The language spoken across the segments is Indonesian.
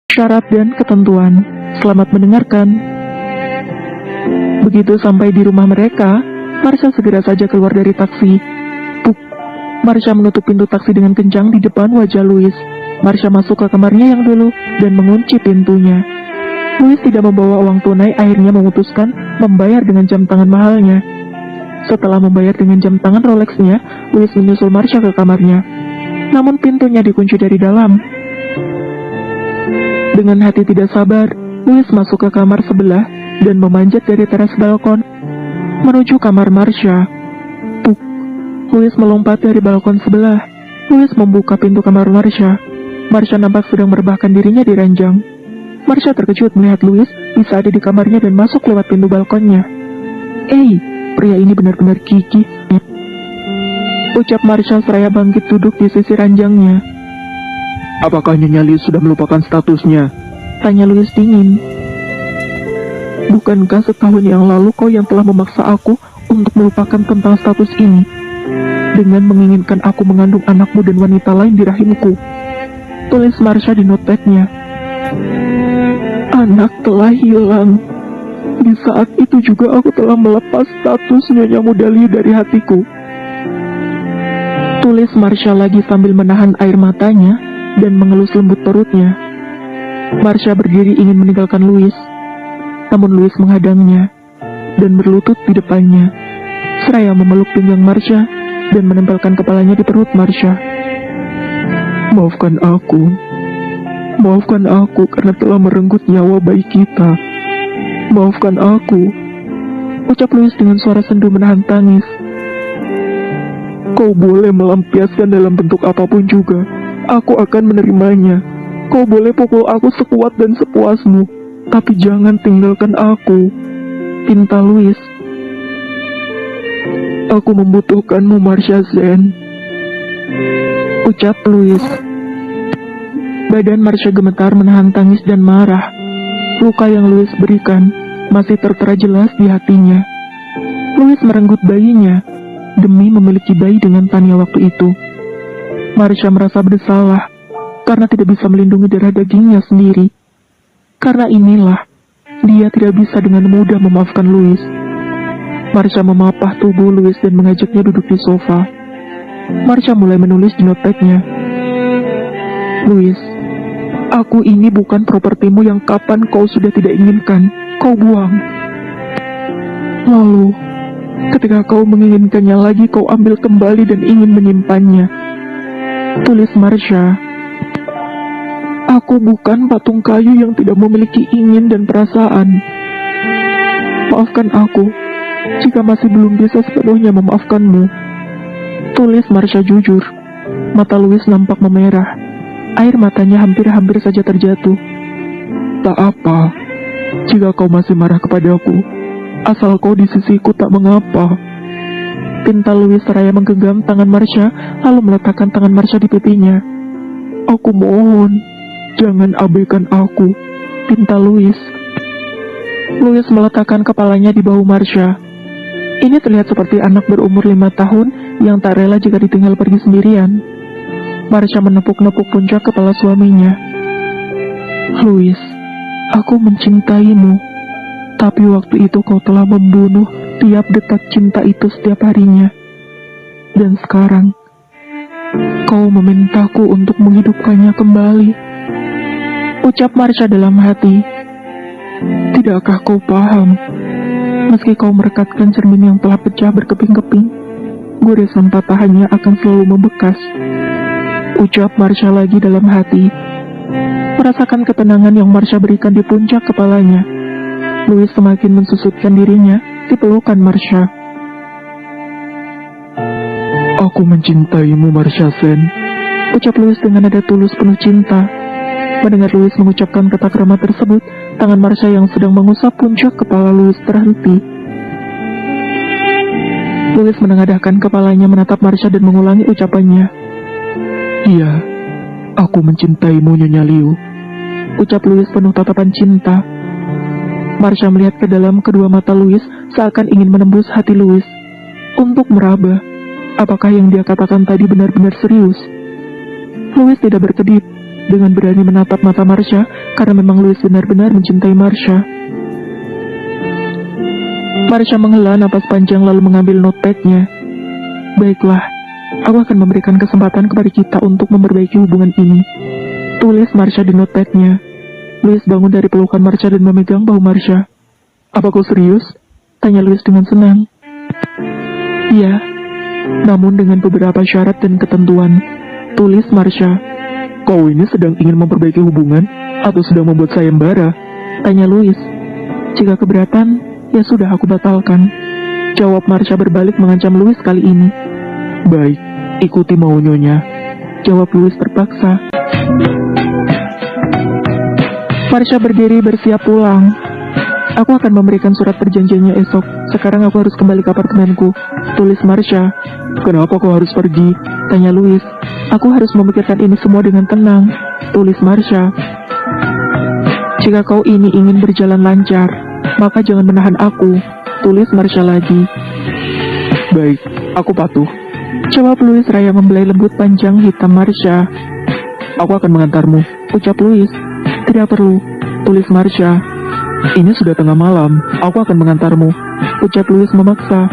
Syarat dan ketentuan. Selamat mendengarkan. Begitu sampai di rumah mereka, Marsha segera saja keluar dari taksi. Puk! Marsha menutup pintu taksi dengan kencang di depan wajah Louis. Marsha masuk ke kamarnya yang dulu dan mengunci pintunya. Louis tidak membawa uang tunai, akhirnya memutuskan membayar dengan jam tangan mahalnya. Setelah membayar dengan jam tangan Rolex-nya, Louis menyusul Marsha ke kamarnya. Namun pintunya dikunci dari dalam. Dengan hati tidak sabar, Louis masuk ke kamar sebelah dan memanjat dari teras balkon menuju kamar Marsha. Puk! Louis melompat dari balkon sebelah. Louis membuka pintu kamar Marsha. Marsha nampak sedang merebahkan dirinya di ranjang. Marsha terkejut melihat Louis bisa ada di kamarnya dan masuk lewat pintu balkonnya. Pria ini benar-benar gigih, ucap Marsha seraya bangkit duduk di sisi ranjangnya. Apakah Nyonya Liu sudah melupakan statusnya? Tanya Louis dingin. Bukankah setahun yang lalu kau yang telah memaksa aku untuk melupakan tentang status ini, dengan menginginkan aku mengandung anakmu dan wanita lain di rahimku? Tulis Marsha di notepad-nya. Anak telah hilang. Di saat itu juga aku telah melepas status Nyonya Muda Liu dari hatiku. Tulis Marsha lagi sambil menahan air matanya dan mengelus lembut perutnya. Marsha berdiri ingin meninggalkan Louis, namun Louis menghadangnya dan berlutut di depannya, seraya memeluk pinggang Marsha dan menempelkan kepalanya di perut Marsha. Maafkan aku karena telah merenggut nyawa bayi kita. Maafkan aku, ucap Louis dengan suara sendu menahan tangis. Kau boleh melampiaskan dalam bentuk apapun juga, aku akan menerimanya. Kau boleh pukul aku sekuat dan sepuasmu, tapi jangan tinggalkan aku, pinta Louis. Aku membutuhkanmu, Marsha Zen, ucap Louis. Badan Marsha gemetar menahan tangis dan marah. Luka yang Louis berikan masih tertera jelas di hatinya. Louis merenggut bayinya demi memiliki bayi dengan Tanya waktu itu. Marsha merasa bersalah karena tidak bisa melindungi darah dagingnya sendiri. Karena inilah, dia tidak bisa dengan mudah memaafkan Louis. Marsha memapah tubuh Louis dan mengajaknya duduk di sofa. Marsha mulai menulis di notepad-nya. Louis, aku ini bukan propertimu yang kapan kau sudah tidak inginkan, kau buang. Lalu, ketika kau menginginkannya lagi, kau ambil kembali dan ingin menyimpannya. Tulis Marsha. Aku bukan patung kayu yang tidak memiliki ingin dan perasaan. Maafkan aku, jika masih belum bisa sepenuhnya memaafkanmu. Tulis Marsha jujur. Mata Louis nampak memerah. Air matanya hampir-hampir saja terjatuh. Tak apa, jika kau masih marah kepadaku, asal kau di sisiku tak mengapa. Pinta Louis seraya menggenggam tangan Marsha, lalu meletakkan tangan Marsha di pipinya. Aku mohon, jangan abaikan aku, pinta Louis. Louis meletakkan kepalanya di bahu Marsha. Ini terlihat seperti anak berumur 5 tahun yang tak rela jika ditinggal pergi sendirian. Marsha menepuk-nepuk puncak kepala suaminya. Louis, aku mencintaimu, tapi waktu itu kau telah membunuh tiap detak cinta itu setiap harinya. Dan sekarang, kau memintaku untuk menghidupkannya kembali. Ucap Marsha dalam hati. Tidakkah kau paham? Meski kau merekatkan cermin yang telah pecah berkeping-keping, goresan patahannya akan selalu membekas. Ucap Marsha lagi dalam hati. Merasakan ketenangan yang Marsha berikan di puncak kepalanya, Louis semakin mensusutkan dirinya di pelukan Marsha. Aku mencintaimu, Marsha Zen, ucap Louis dengan nada tulus penuh cinta. Mendengar Louis mengucapkan kata keramat tersebut, tangan Marsha yang sedang mengusap puncak kepala Louis terhenti. Louis menengadahkan kepalanya menatap Marsha dan mengulangi ucapannya. Iya, aku mencintaimu, Nyonya Liu, ucap Louis penuh tatapan cinta. Marsha melihat ke dalam kedua mata Louis seakan ingin menembus hati Louis untuk meraba apakah yang dia katakan tadi benar-benar serius. Louis tidak berkedip. dengan berani menatap mata Marsha karena memang Louis benar-benar mencintai Marsha. Marsha menghela napas panjang lalu mengambil notepad-nya. Baiklah, aku akan memberikan kesempatan kepada kita untuk memperbaiki hubungan ini, tulis Marsha di notepad-nya. Louis bangun dari pelukan Marsha dan memegang bahu Marsha. Apa kau serius? Tanya Louis dengan senang. Iya, namun dengan beberapa syarat dan ketentuan, tulis Marsha. Kau ini sedang ingin memperbaiki hubungan atau sedang membuat sayembara? Tanya Louis. Jika keberatan, ya sudah aku batalkan, jawab Marsha berbalik mengancam Louis kali ini. Baik, ikuti mau nyonya, jawab Louis terpaksa. Marsha berdiri bersiap pulang. Aku akan memberikan surat perjanjiannya esok. Sekarang aku harus kembali ke apartemenku, tulis Marsha. Kenapa kau harus pergi? Tanya Louis. Aku harus memikirkan ini semua dengan tenang, tulis Marsha. Jika kau ini ingin berjalan lancar, maka jangan menahan aku, tulis Marsha lagi. Baik, aku patuh, jawab Louis raya membelai lembut panjang hitam Marsha. Aku akan mengantarmu, ucap Louis. Tidak perlu, tulis Marsha. Ini sudah tengah malam, aku akan mengantarmu, ucap Louis memaksa.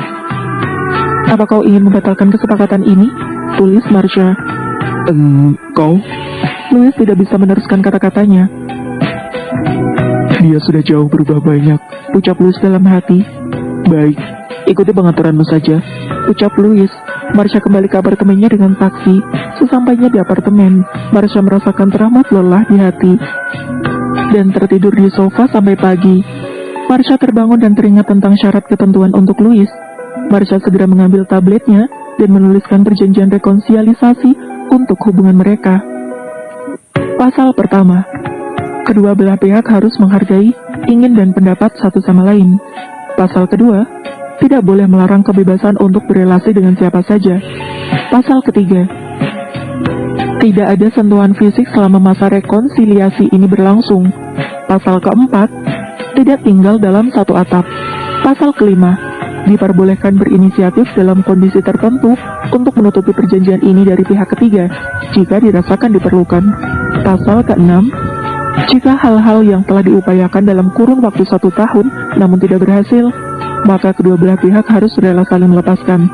Apa kau ingin membatalkan kesepakatan ini? Tulis Marsha. Kau? Louis tidak bisa meneruskan kata-katanya. Dia sudah jauh berubah banyak, ucap Louis dalam hati. Baik, ikuti pengaturanmu saja, ucap Louis. Marsha kembali ke apartemennya dengan taksi. Sesampainya di apartemen, Marsha merasakan teramat lelah di hati dan tertidur di sofa sampai pagi. Marsha terbangun dan teringat tentang syarat ketentuan untuk Louis. Marsha segera mengambil tabletnya dan menuliskan perjanjian rekonsiliasi untuk hubungan mereka. Pasal pertama, kedua belah pihak harus menghargai, ingin dan pendapat satu sama lain. Pasal kedua, tidak boleh melarang kebebasan untuk berelasi dengan siapa saja. Pasal ketiga, tidak ada sentuhan fisik selama masa rekonsiliasi ini berlangsung. Pasal keempat, tidak tinggal dalam satu atap. Pasal kelima, diperbolehkan berinisiatif dalam kondisi tertentu untuk menutupi perjanjian ini dari pihak ketiga, jika dirasakan diperlukan. Pasal keenam, jika hal-hal yang telah diupayakan dalam kurun waktu 1 tahun namun tidak berhasil, maka kedua belah pihak harus rela saling melepaskan.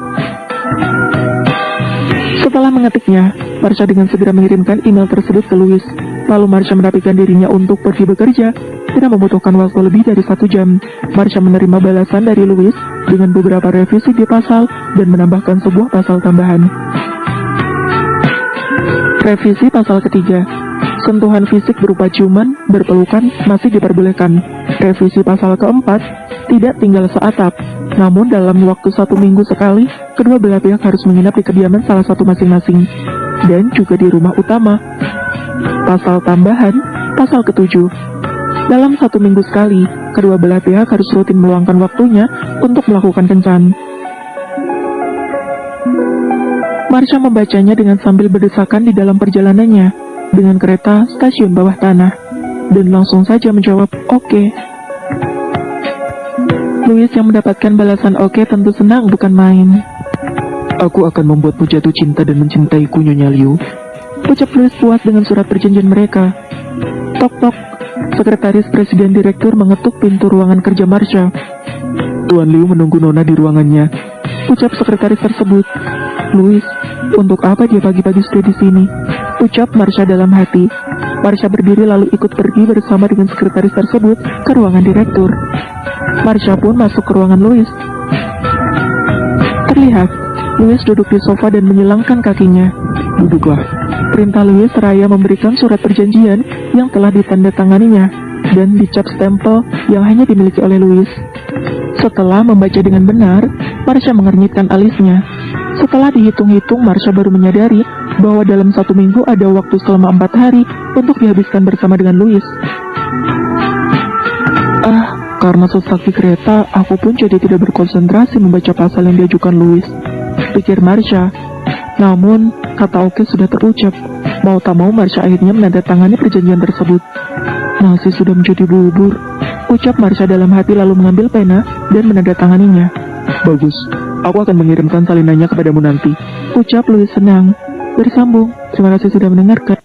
Setelah mengetiknya, Marsha dengan segera mengirimkan email tersebut ke Louis. Lalu Marsha merapikan dirinya untuk pergi bekerja. Tidak membutuhkan waktu lebih dari 1 jam. Marsha menerima balasan dari Louis dengan beberapa revisi di pasal dan menambahkan sebuah pasal tambahan. Revisi pasal ketiga, sentuhan fisik berupa ciuman, berpelukan masih diperbolehkan. Revisi pasal keempat, tidak tinggal seatap, namun dalam waktu 1 minggu sekali, kedua belah pihak harus menginap di kediaman salah satu masing-masing, dan juga di rumah utama. Pasal tambahan, pasal ketujuh, dalam 1 minggu sekali, kedua belah pihak harus rutin meluangkan waktunya untuk melakukan kencan. Marsha membacanya dengan sambil berdesakan di dalam perjalanannya dengan kereta stasiun bawah tanah, dan langsung saja menjawab oke. Louis yang mendapatkan balasan oke tentu senang bukan main. Aku akan membuatmu jatuh cinta dan mencintaiku, Nyonya Liu, ucap Louis puas dengan surat perjanjian mereka. Tok-tok, sekretaris presiden direktur mengetuk pintu ruangan kerja Marsha. Tuan Liu menunggu Nona di ruangannya, ucap sekretaris tersebut. Louis, untuk apa dia pagi-pagi sudah di sini? Ucap Marsha dalam hati. Marsha berdiri lalu ikut pergi bersama dengan sekretaris tersebut ke ruangan direktur. Marsha pun masuk ke ruangan Louis. Terlihat, Louis duduk di sofa dan menyilangkan kakinya. Duduklah, perintah Louis seraya memberikan surat perjanjian yang telah ditandatanganinya dan dicap stempel yang hanya dimiliki oleh Louis. Setelah membaca dengan benar, Marsha mengernyitkan alisnya. Setelah dihitung-hitung, Marsha baru menyadari bahwa dalam 1 minggu ada waktu selama 4 hari untuk dihabiskan bersama dengan Louis. Karena sesak di kereta, aku pun jadi tidak berkonsentrasi membaca pasal yang diajukan Louis, pikir Marsha. Namun, kata oke sudah terucap. Mau tak mau, Marsha akhirnya menandatangani perjanjian tersebut. Nasi sudah menjadi bubur, ucap Marsha dalam hati lalu mengambil pena dan menandatanganinya. Bagus, aku akan mengirimkan salinannya kepadamu nanti, ucap Louis senang. Bersambung, terima kasih sudah mendengarkan.